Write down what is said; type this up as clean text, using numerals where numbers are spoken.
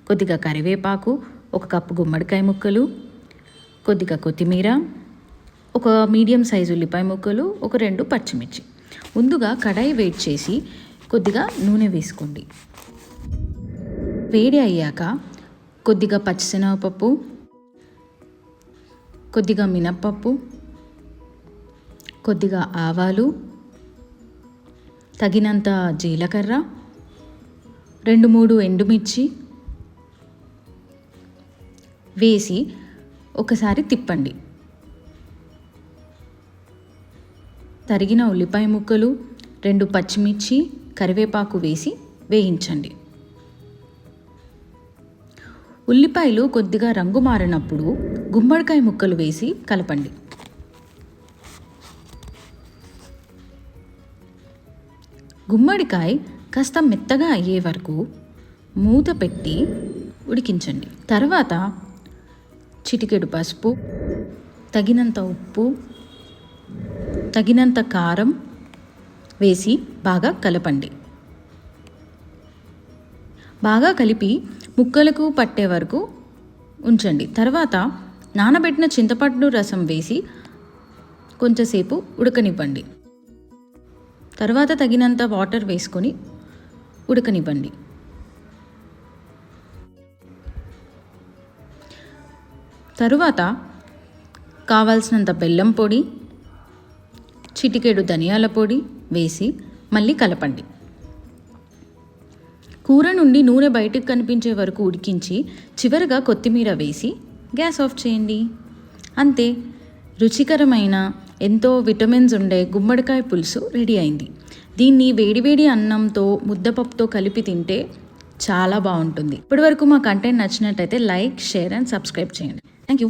కొద్దిగా కరివేపాకు, 1 కప్పు గుమ్మడికాయ ముక్కలు, కొద్దిగా కొత్తిమీర, ఒక మీడియం సైజు ఉల్లిపాయ ముక్కలు, ఒక 2 పచ్చిమిర్చి. ముందుగా కడాయి వేడి చేసి కొద్దిగా నూనె వేసుకోండి. వేడి అయ్యాక కొద్దిగా పచ్చిశనగపప్పు, కొద్దిగా మినప్పప్పు, కొద్దిగా ఆవాలు, తగినంత జీలకర్ర, 2-3 ఎండుమిర్చి వేసి ఒకసారి తిప్పండి. తరిగిన ఉల్లిపాయ ముక్కలు, 2 పచ్చిమిర్చి, కరివేపాకు వేసి వేయించండి. ఉల్లిపాయలు కొద్దిగా రంగు మారినప్పుడు గుమ్మడికాయ ముక్కలు వేసి కలపండి. గుమ్మడికాయ కాస్త మెత్తగా అయ్యే వరకు మూత పెట్టి ఉడికించండి. తర్వాత చిటికెడు పసుపు, తగినంత ఉప్పు, తగినంత కారం వేసి బాగా కలపండి. బాగా కలిపి ముక్కలకు పట్టే వరకు ఉంచండి. తర్వాత నానబెట్టిన చింతపండు రసం వేసి కొంచెంసేపు ఉడకనివ్వండి. తర్వాత తగినంత వాటర్ వేసుకొని ఉడకనివ్వండి. తరువాత కావాల్సినంత బెల్లం పొడి, చిటికెడు ధనియాల పొడి వేసి మళ్ళీ కలపండి. కూర నుండి నూనె బయటకు కనిపించే వరకు ఉడికించి చివరగా కొత్తిమీర వేసి గ్యాస్ ఆఫ్ చేయండి. అంతే, రుచికరమైన ఎంతో విటమిన్స్ ఉండే గుమ్మడికాయ పులుసు రెడీ అయింది. దీన్ని వేడివేడి అన్నంతో ముద్దపప్పుతో కలిపి తింటే చాలా బాగుంటుంది. ఇప్పటివరకు మా కంటెంట్ నచ్చినట్టయితే లైక్, షేర్ అండ్ సబ్స్క్రైబ్ చేయండి. Thank you.